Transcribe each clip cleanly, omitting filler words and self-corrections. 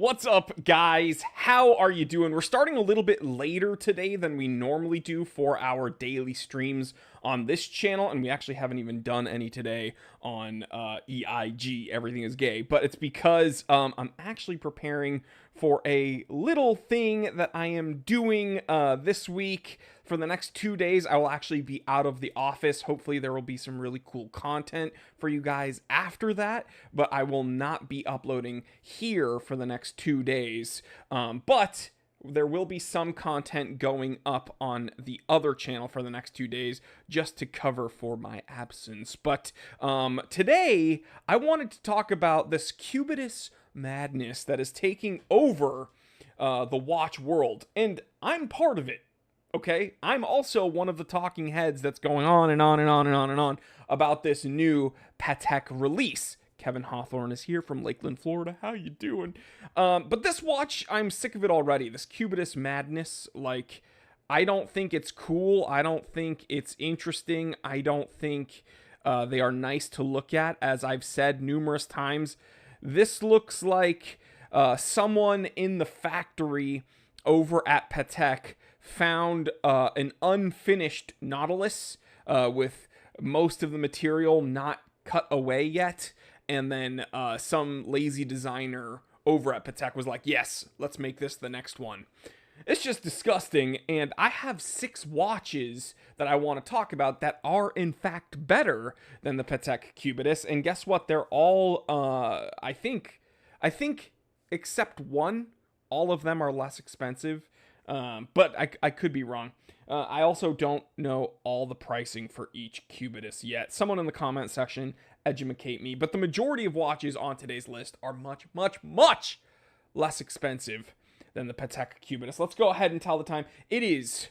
What's up, guys? How are you doing? We're starting a little bit later today than we normally do for our daily streams on this channel, and we actually haven't even done any today on EIG, Everything is Gay, but it's because I'm actually preparing for a little thing that I am doing this week. For the next 2 days, I will actually be out of the office. Hopefully there will be some really cool content for you guys after that, but I will not be uploading here for the next 2 days. But there will be some content going up on the other channel for the next 2 days just to cover for my absence. But today, I wanted to talk about this Cubitus madness that is taking over the watch world, and I'm part of it. Okay, I'm also one of the talking heads that's going on and on and on and on and on about this new Patek release. Kevin Hawthorne is here from Lakeland, Florida. How you doing? But this watch, I'm sick of it already. This Cubitus madness, like, I don't think it's cool. I don't think it's interesting. I don't think they are nice to look at. As I've said numerous times, this looks like someone in the factory over at Patek found an unfinished Nautilus with most of the material not cut away yet, and then some lazy designer over at Patek was like, yes, let's make this the next one. It's just disgusting, and I have 6 watches that I want to talk about that are in fact better than the Patek Cubitus, and guess what? They're all, I think, except one, all of them are less expensive. But I could be wrong. I also don't know all the pricing for each Cubitus yet. Someone in the comment section educate me. But the majority of watches on today's list are much, much, much less expensive than the Patek Cubitus. Let's go ahead and tell the time. It is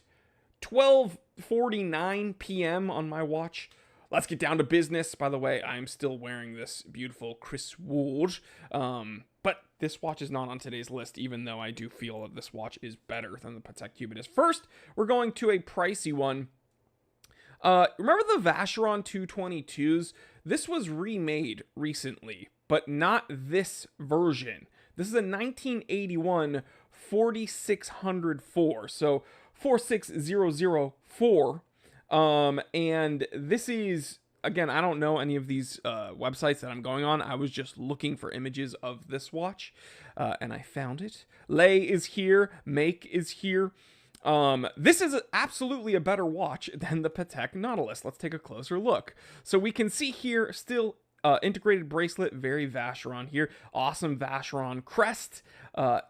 12:49 p.m. on my watch. Let's get down to business. By the way, I'm still wearing this beautiful Chris Wood. But this watch is not on today's list, even though I do feel that this watch is better than the Patek Cubitus. First, we're going to a pricey one. Remember the Vacheron 222s? This was remade recently, but not this version. This is a 1981 4604, so 46004. And this is, again, I don't know any of these websites that I'm going on. I was just looking for images of this watch, and I found it. Lay is here. Make is here. This is absolutely a better watch than the Patek Nautilus. Let's take a closer look. So we can see here still integrated bracelet, very Vacheron here. Awesome Vacheron crest,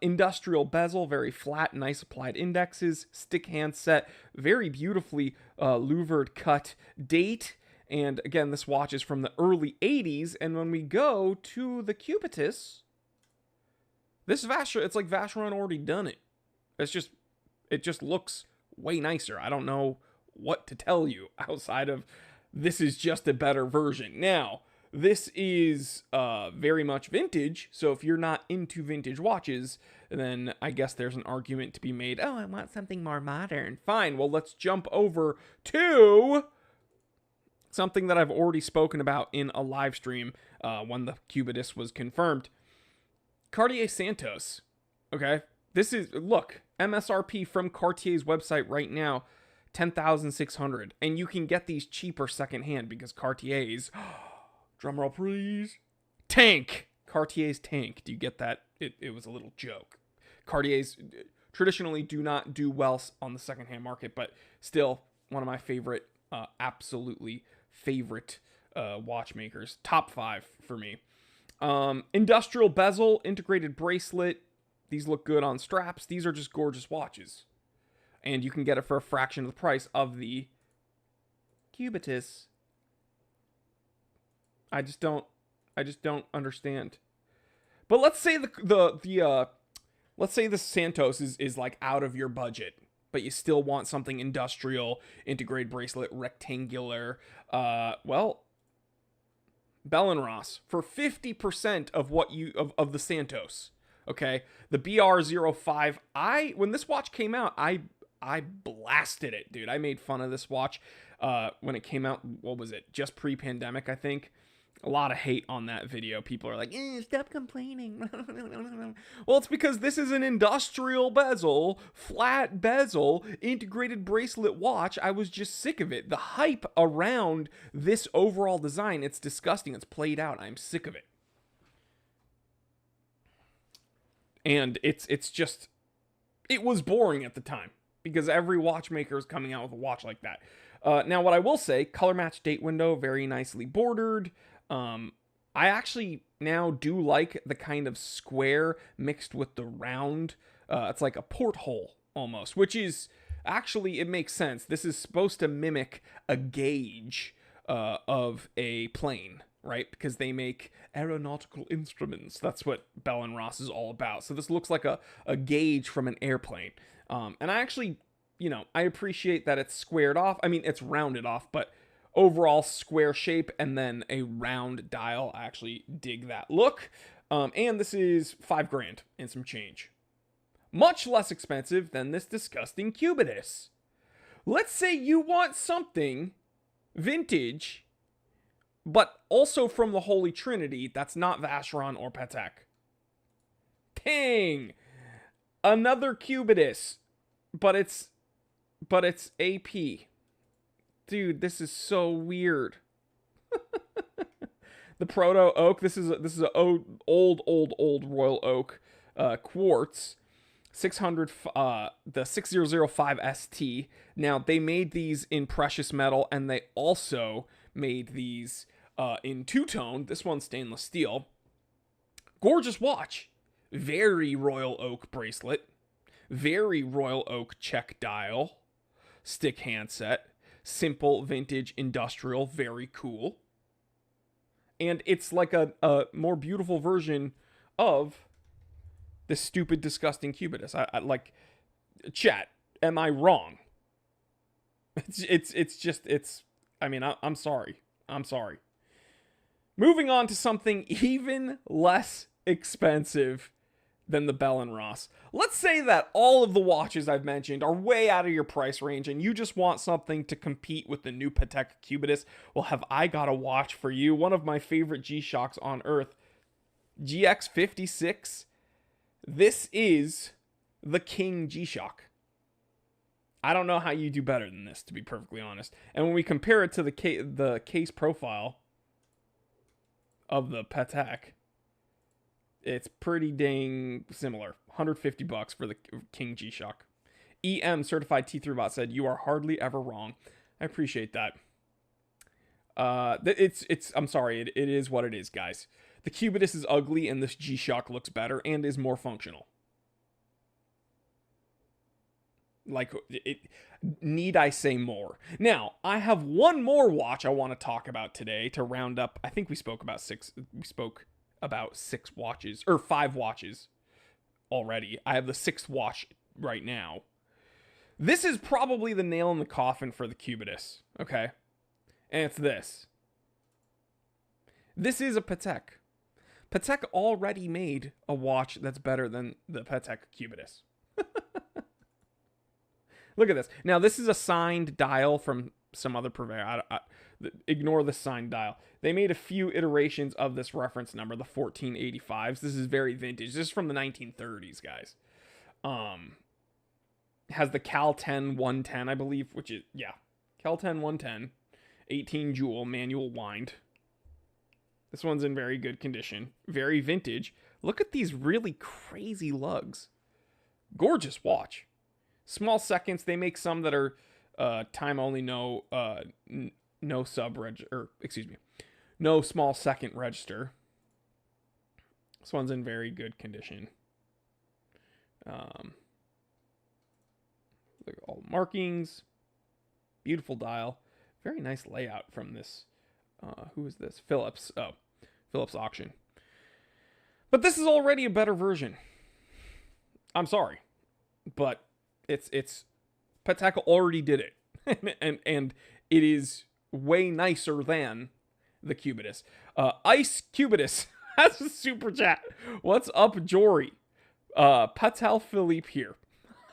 industrial bezel, very flat, nice applied indexes, stick handset, very beautifully louvered cut date. And again, this watch is from the early 80s. And when we go to the Cubitus, this Vacheron, it's like Vacheron already done it. It just looks way nicer. I don't know what to tell you outside of this is just a better version. Now, this is very much vintage, so if you're not into vintage watches, then I guess there's an argument to be made, oh, I want something more modern. Fine, well, let's jump over to something that I've already spoken about in a live stream when the Cubitus was confirmed. Cartier Santos, okay? This is, look, MSRP from Cartier's website right now, $10,600, and you can get these cheaper secondhand because Cartier's... Drumroll, please. Tank. Cartier's Tank. Do you get that? It was a little joke. Cartier's traditionally do not do well on the secondhand market, but still one of my favorite, absolutely favorite watchmakers. Top 5 for me. Industrial bezel, integrated bracelet. These look good on straps. These are just gorgeous watches. And you can get it for a fraction of the price of the Cubitus. I just don't understand. But let's say let's say the Santos is like out of your budget, but you still want something industrial, integrated bracelet, rectangular. Well, Bell & Ross for 50% of what of the Santos. Okay, the BR05. When this watch came out, I blasted it, dude. I made fun of this watch when it came out. What was it? Just pre-pandemic, I think. A lot of hate on that video. People are like, stop complaining. Well, it's because this is an industrial bezel, flat bezel, integrated bracelet watch. I was just sick of it. The hype around this overall design, it's disgusting. It's played out. I'm sick of it. And it's just, it was boring at the time because every watchmaker is coming out with a watch like that. Now, what I will say, color match date window, very nicely bordered. I actually now do like the kind of square mixed with the round. It's like a porthole almost, which is actually, it makes sense. This is supposed to mimic a gauge of a plane, right? Because they make aeronautical instruments. That's what Bell & Ross is all about. So this looks like a gauge from an airplane. And I actually, I appreciate that it's squared off. I mean, it's rounded off, but overall square shape and then a round dial. I actually dig that look. And this is $5,000 and some change. Much less expensive than this disgusting Cubitus. Let's say you want something vintage, but also from the Holy Trinity that's not Vacheron or Patek. Dang! Another Cubitus, but it's AP. Dude, this is so weird. The proto oak. This is a old royal oak quartz. 600 the 6005 ST. Now they made these in precious metal, and they also made these in two-tone. This one's stainless steel. Gorgeous watch. Very royal oak bracelet. Very royal oak check dial. Stick handset. Simple, vintage, industrial, very cool. And it's like a more beautiful version of this stupid, disgusting Cubitus. I like, chat, am I wrong? I'm sorry. I'm sorry. Moving on to something even less expensive than the Bell & Ross. Let's say that all of the watches I've mentioned are way out of your price range and you just want something to compete with the new Patek Cubitus. Well, have I got a watch for you. One of my favorite G-Shocks on earth. GX56. This is the King G-Shock. I don't know how you do better than this, to be perfectly honest. And when we compare it to the case profile of the Patek, it's pretty dang similar. $150 for the King G-Shock. EM Certified T3 Bot said, "You are hardly ever wrong." I appreciate that. I'm sorry, it is what it is, guys. The Cubitus is ugly, and this G-Shock looks better and is more functional. Like, need I say more? Now, I have one more watch I want to talk about today to round up. I think we spoke about six watches, or 5 watches already. I have the 6th watch right now. This is probably the nail in the coffin for the Cubitus, okay? And it's this. This is a Patek. Patek already made a watch that's better than the Patek Cubitus. Look at this. Now, this is a signed dial from some other purveyor. Ignore the signed dial. They made a few iterations of this reference number, the 1485s. This is very vintage. This is from the 1930s, guys. Has the Cal 10 110, I believe, which is, yeah, Cal 10 110, 18 jewel, manual wind. This one's in very good condition. Very vintage. Look at these really crazy lugs. Gorgeous watch. Small seconds. They make some that are time only, no no small second register. This one's in very good condition. Look at all the markings. Beautiful dial. Very nice layout from this. Who is this? Phillips. Oh, Phillips auction. But this is already a better version. I'm sorry, but it's Patek already did it, and it is way nicer than the Cubitus. Ice Cubitus has a super chat. What's up, Jory? Patel Philippe here.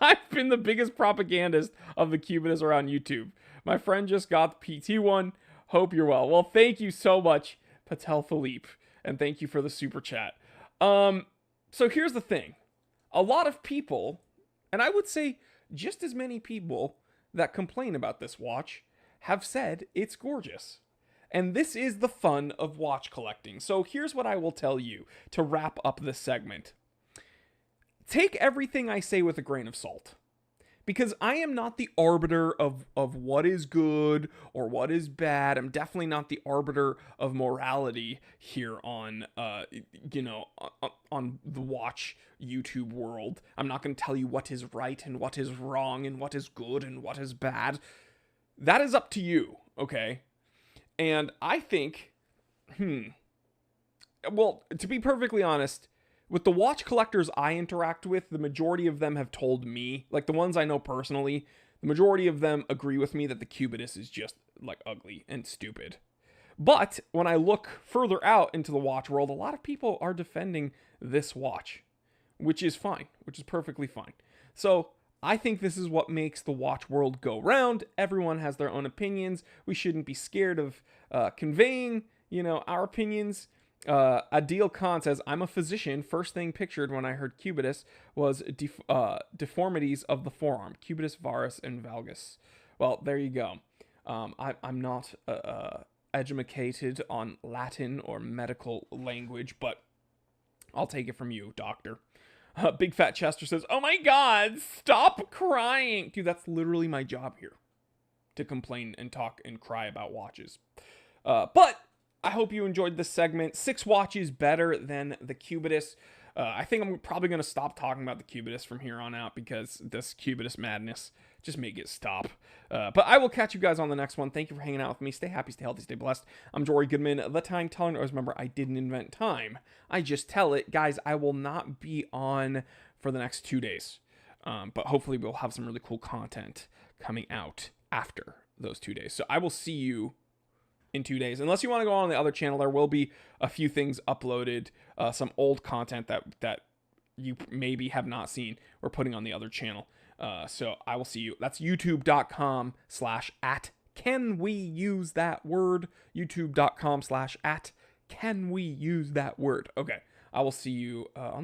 I've been the biggest propagandist of the Cubitus around YouTube. My friend just got the PT one. Hope you're well. Well, thank you so much, Patel Philippe, and thank you for the super chat. So here's the thing. A lot of people, and I would say just as many people that complain about this watch, have said it's gorgeous. And this is the fun of watch collecting. So here's what I will tell you to wrap up this segment. Take everything I say with a grain of salt. Because I am not the arbiter of what is good or what is bad. I'm definitely not the arbiter of morality here on, on the watch YouTube world. I'm not going to tell you what is right and what is wrong and what is good and what is bad. That is up to you, okay? And I think, well, to be perfectly honest, with the watch collectors I interact with, the majority of them have told me, like the ones I know personally, the majority of them agree with me that the Cubitus is just like ugly and stupid. But when I look further out into the watch world, a lot of people are defending this watch, which is fine, which is perfectly fine. So I think this is what makes the watch world go round. Everyone has their own opinions. We shouldn't be scared of conveying, our opinions. Adil Khan says, I'm a physician. First thing pictured when I heard Cubitus was deformities of the forearm. Cubitus, varus, and valgus. Well, there you go. I'm not educated on Latin or medical language, but I'll take it from you, doctor. Big Fat Chester says, oh my god, stop crying. Dude, that's literally my job here. To complain and talk and cry about watches. But I hope you enjoyed this segment. 6 watches better than the Cubitus. I think I'm probably going to stop talking about the Cubitus from here on out because this Cubitus madness just make it stop. But I will catch you guys on the next one. Thank you for hanging out with me. Stay happy, stay healthy, stay blessed. I'm Jory Goodman, the Time Teller. Always remember, I didn't invent time. I just tell it. Guys, I will not be on for the next 2 days. But hopefully we'll have some really cool content coming out after those 2 days. So I will see you in 2 days. Unless you want to go on the other channel, there will be a few things uploaded, some old content that you maybe have not seen. We're putting on the other channel. So I will see you. That's youtube.com/can we use that word? youtube.com/can we use that word? Okay. I will see you on